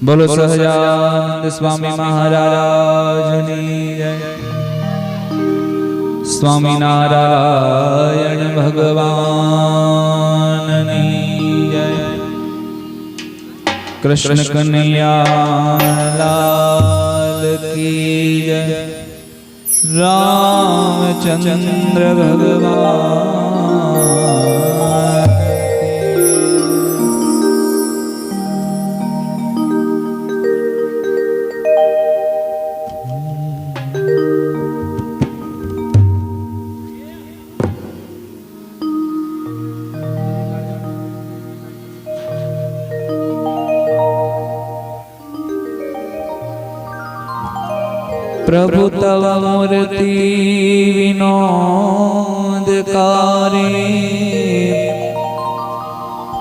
बोलो सहजानंद स्वामी महाराज की जय। स्वामी नारायण भगवान की जय। कृष्ण कन्हैया लाल की जय। रामचंद्र भगवान प्रभु तव मूर्ति विनोदकारी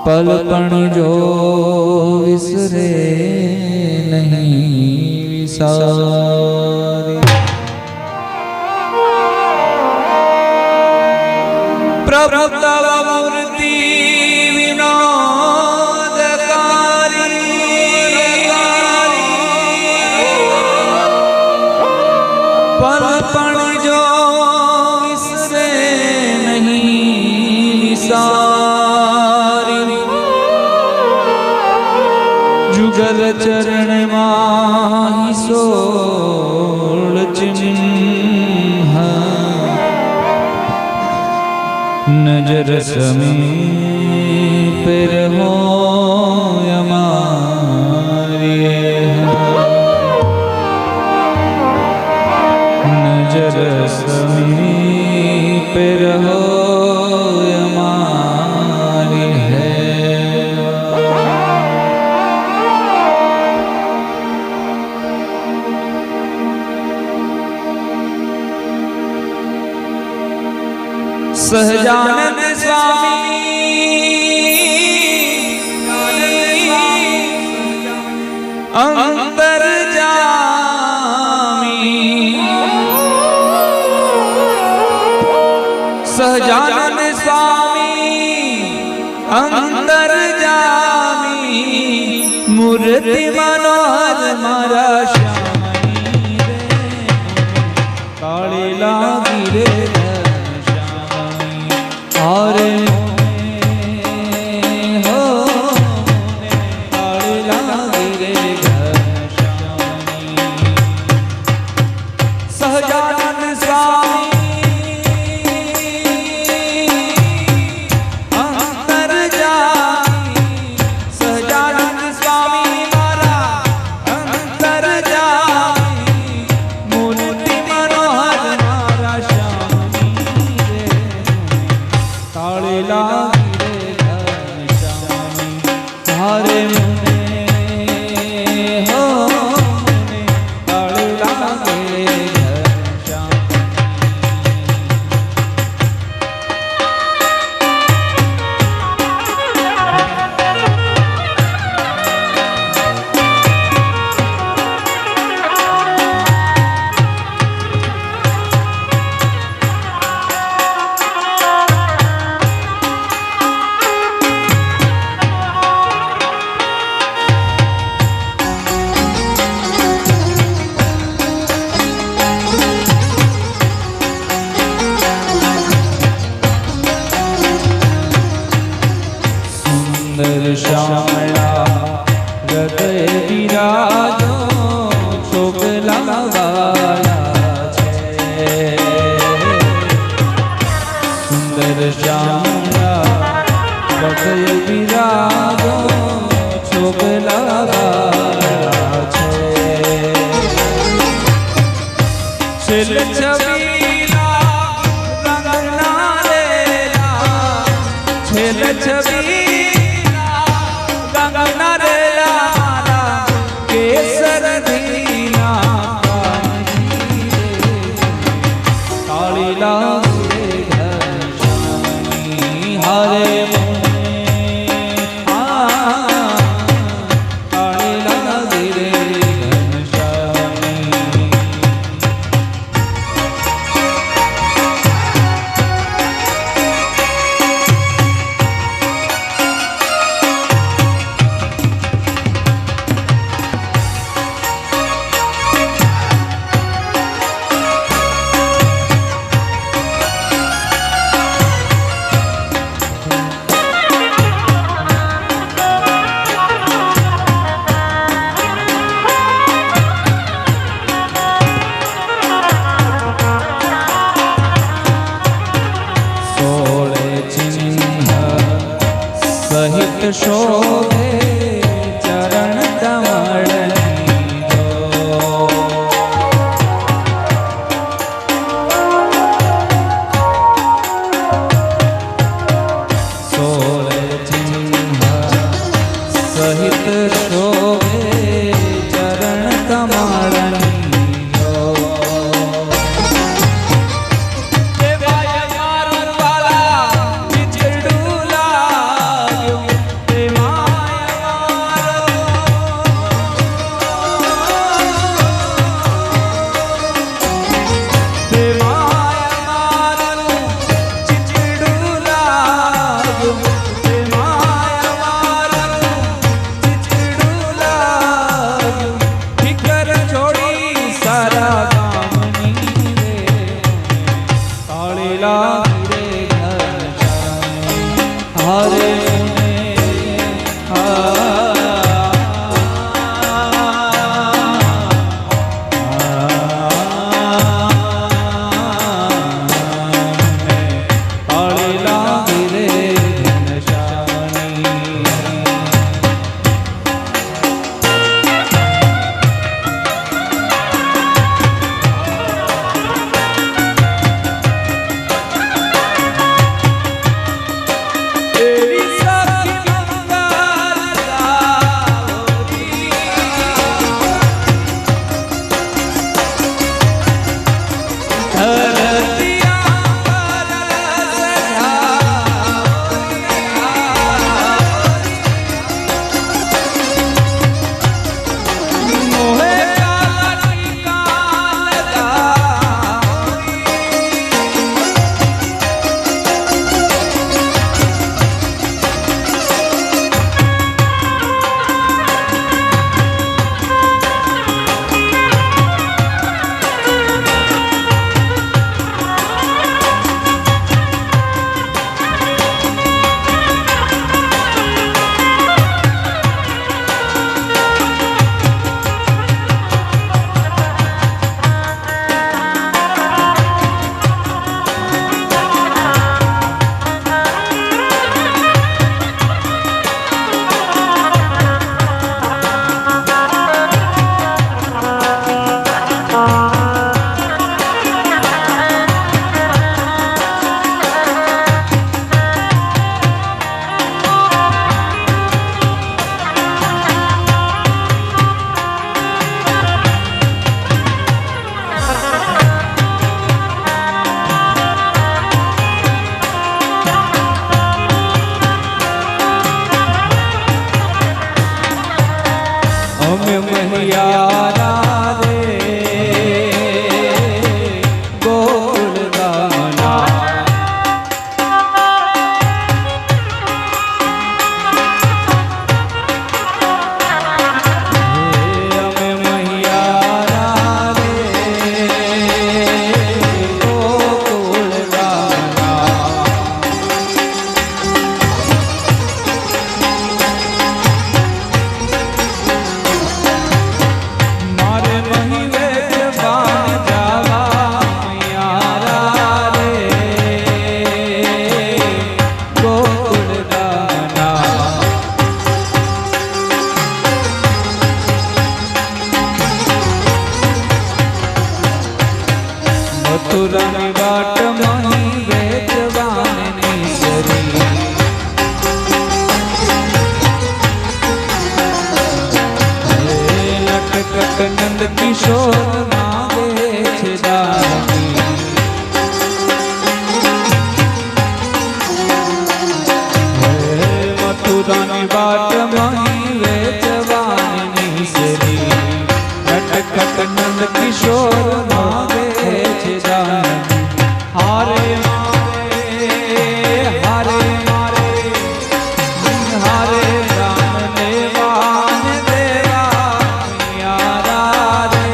पलपण जो विसरे नहीं विसारी। प्रभु तव मूर्ति पलपण जो विसरे नहीं विसारी। जुगल चरण माही सोल चिन्ह नजर समीप रहो हमारी। नजर समीप रहो हमारी है। सहजानंद स्वामी अंतर सहजानंद स्वामी अंतर जामी मूर्ति मनोहर मारा श्यामी रे काली लागी रे श्यामी और हो काली लागी रे श्यामी। सहजानंद स्वामी श्यामला हृदय विराजो शोभला वाला छे। सुंदर श्यामला हृदय विराजो शोभला वाला छे। छिल छबीला रंगना लेला छिल छबीला શોભે ચરણ કમળની જો. સોળ ચિહ્ન સહિત શોભે ચરણ કમળની જો. મથુરાની વાટ મહી વેચવાની સરી નટકટ નંદ કિશોર નાવે છે દાની મથુરાની વાટ મહી વેચવાની સરી નટકટ નંદ કિશોર નાવે છે દાની હારે રામ દેવા દેવા યારા રે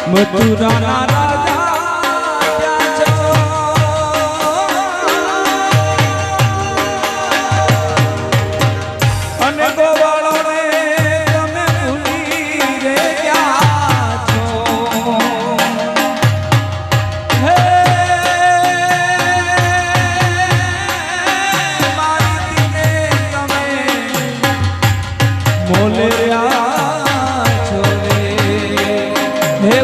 મથુરાના રાજા ત્યાં છો અને ગોવાળોને તમે ભૂલી રે ગયા છો હે મારી દીને તમે મોલે છો રે હે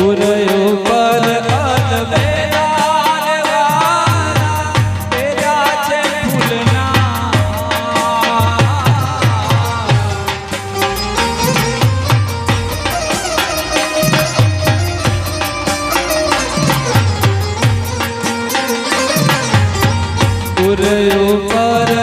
ઉરયો પર અલબેલા તેરા છે ફૂલના ઉરયો પર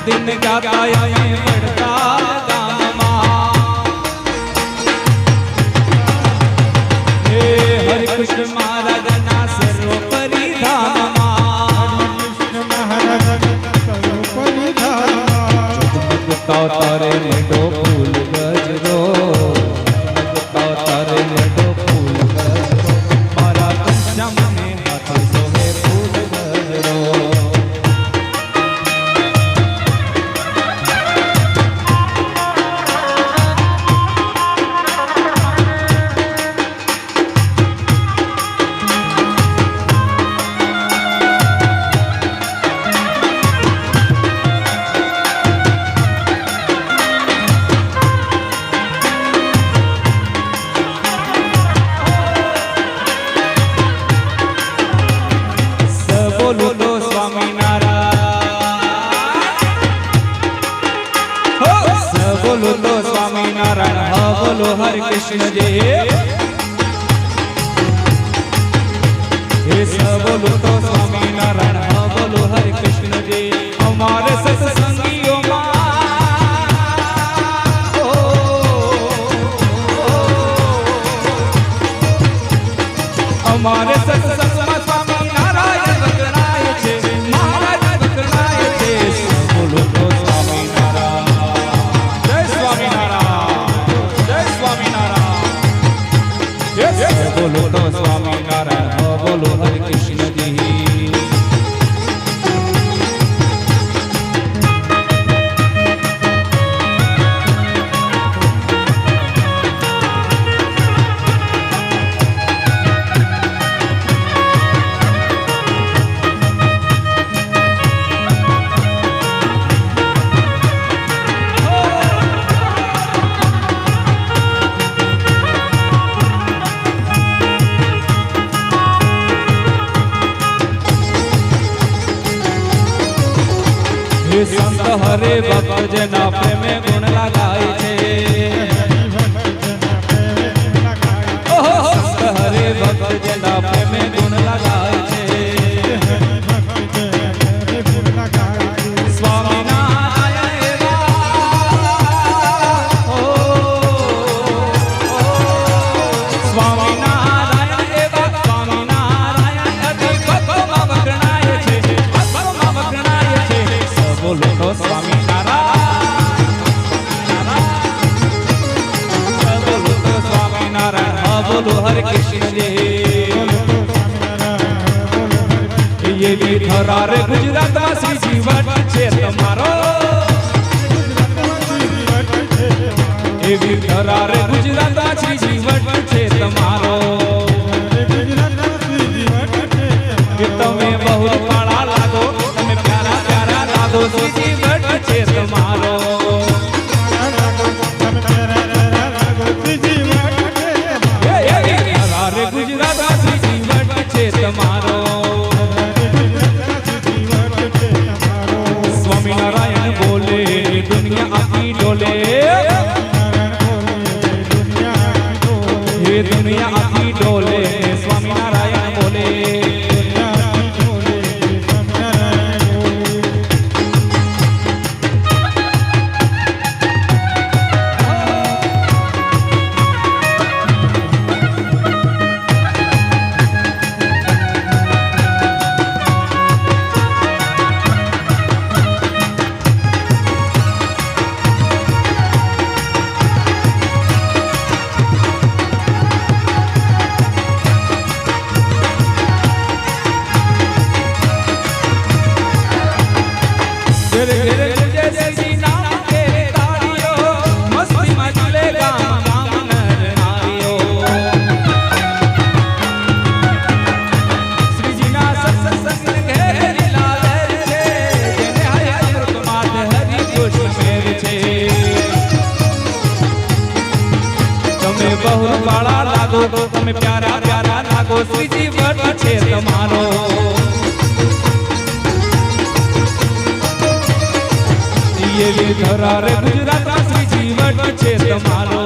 दिन गाता आए बड़का गामમાં હે હરિ કૃષ્ણ મહારાજના સર્વોપરી ધામમાં કૃષ્ણ મહારાજના સર્વોપરી ધામમાં તારે મેડો ફૂલ ગજરો તારે મેડો ફૂલ ગજરો મારા કંચમને હાથ સોહે ફૂલ ગજરો બોલો તો સ્વામિનારાયણ હો બોલો તો સ્વામિનારાયણ હા બોલો હરે કૃષ્ણજી હે બોલો તો સ્વામિનારાયણ હા બોલો હરે કૃષ્ણજી અમારે સત્સંગીઓમાં અમારે સત્સંગમાં સ્વામિનારાયણ વખણાય છે મહારાજ વખણાય છે બોલો તો સ્વામિનારાયણ જય સ્વામિનારાયણ જય સ્વામિનારાયણ બોલો તો સ્વામિનારાયણ બોલો હરે કૃષ્ણજી એ સંત હરે ભક્ત જેના પ્રેમે ગુણ લગાય છે ઓહો સંત હરે ભક્ત જેના પ્રેમે ગુણ લગાય છે સ્વામિનારાયણ એવા સ્વામિનારાયણ એવા સ્વામિનારાયણ અતિ ભક્તમાં વખણાય છે ભક્તમાં વખણાય છે સબો લોકો સ્વામિનારાયણ બોલો તો સ્વામિનારાયણ બોલો હરે કૃષ્ણ જય ये थरार गुजरात में श्रीजी वट छे तमारो ये थरार गुजरात में श्रीजी वट छे तमारो कि तमे बहुत पाड़ा लागो तमे प्यारा प्यारा लागो श्रीजी वट छे तमारो थरार गुजरात में श्रीजी वट छे तमारो स्वामीनारायण बोले दुनिया आखी डोले ये दुनिया आखी डोले स्वामीनारायण बोले बहु बाड़ा लागो तमे प्यारा प्यारा लागो श्रीजी वट छे तमारो ये थरार गुजरात श्रीजी वट छे तमारो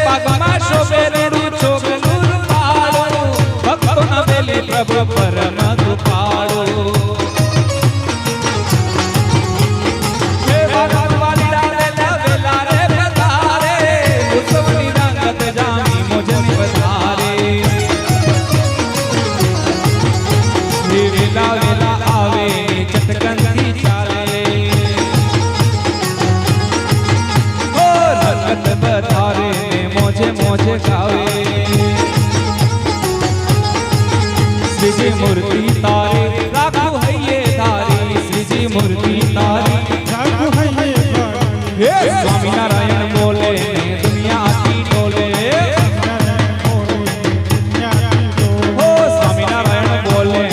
पगमा शोभे रूडू छोगनूर पाड़ो भक्तो न बेली प्रभु परम कृपाड़ो वेला वेला आवे चटकन थी चाले ओ रंगत बधारे मोजे मोजे गावे श्रीजी मूर्ति तारे राखू है ये धारी श्रीजी मूर्ति तारी राखू है ये धारी स्वामीनारायण बोले दुनिया आखी डोले ओ स्वामीनारायण बोले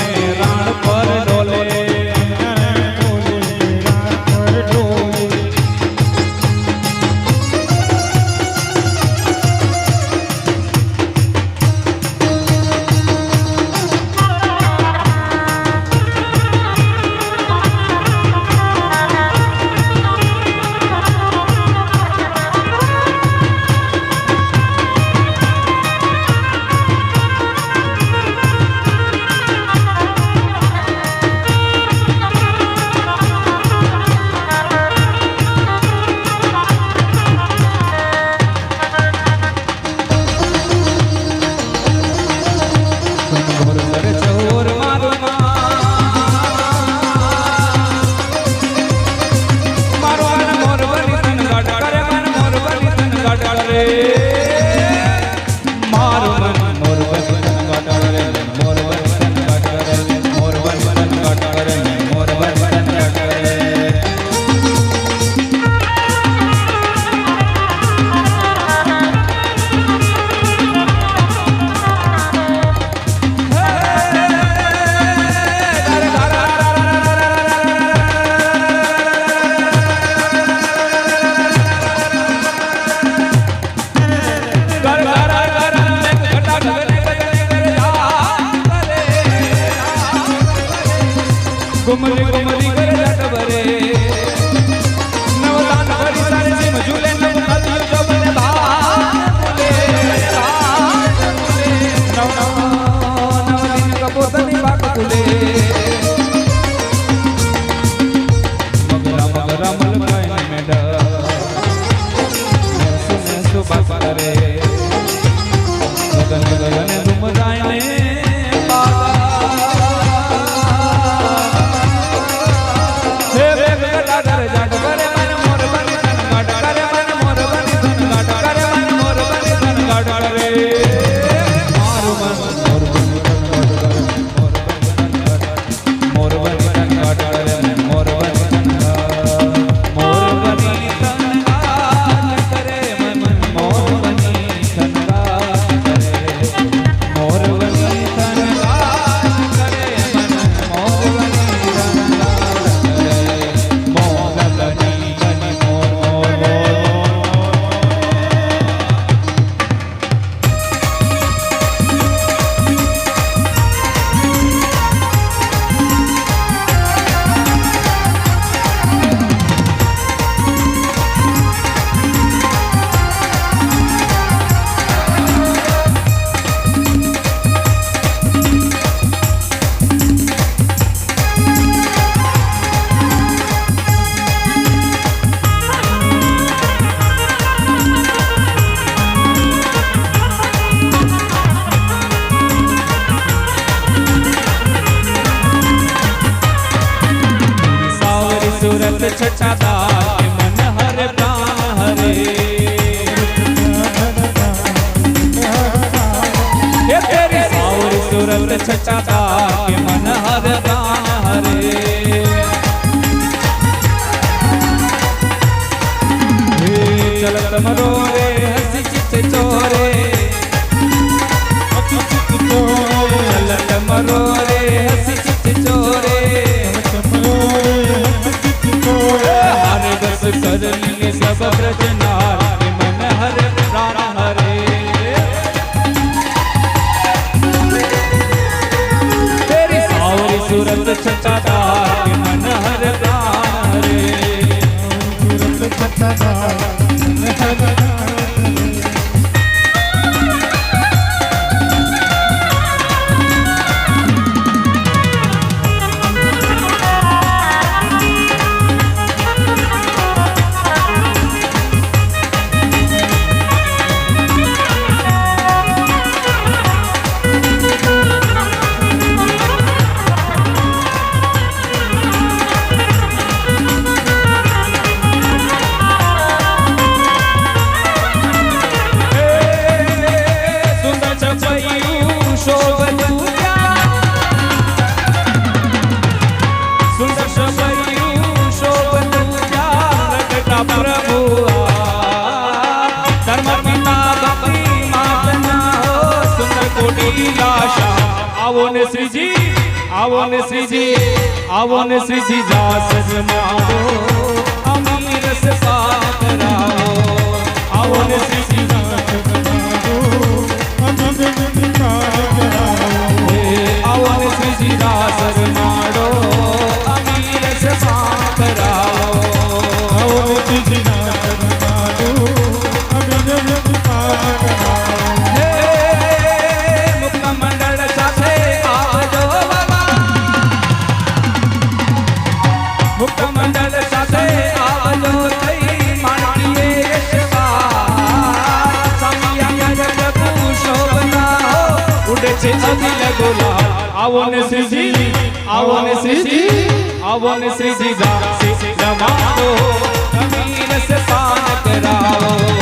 રે મારું મન મોરબની તનગાટ કરે મોરબની તનગાટ કરે મન મોરબની તનગાટ કરે મોરબની તનગાટ કરે મન મોરબની તનગાટ કરે મોરબની सूरत छटादार के मन हर प्राण हरे ये तेरी सावरी सूरत छटादार के मन हर प्राण हरे चलत मरो रे हंसी चित चोरे चलत मरो रे हंसी चित चोरे हरे बस करनी सब ब्रजनार के मन हर प्राण हरे तेरी सावरी सूरत छटादार के मन हर प्राण हरे सूरत छटादार मन हर आवो ने श्रीजी आवो ने श्रीजी आवो ने श्रीजी दास जमाओ अमीर से पार कराओ आवो ने श्रीजी दास जमाओ अमीर से पार कराओ आवो ने श्रीजी दास जमाओ अमीर से पार कराओ आवो ने श्रीजी दास जमाओ अमीर से पार कराओ मंडल साथे आवलो थई माणकीए यशवार समिया जगू शोभना हो उड़े छे अदिल गुलाल आवो ने श्रीजी आवो ने श्रीजी आवो ने श्रीजी दास जमाओ अमीर से पार कराओ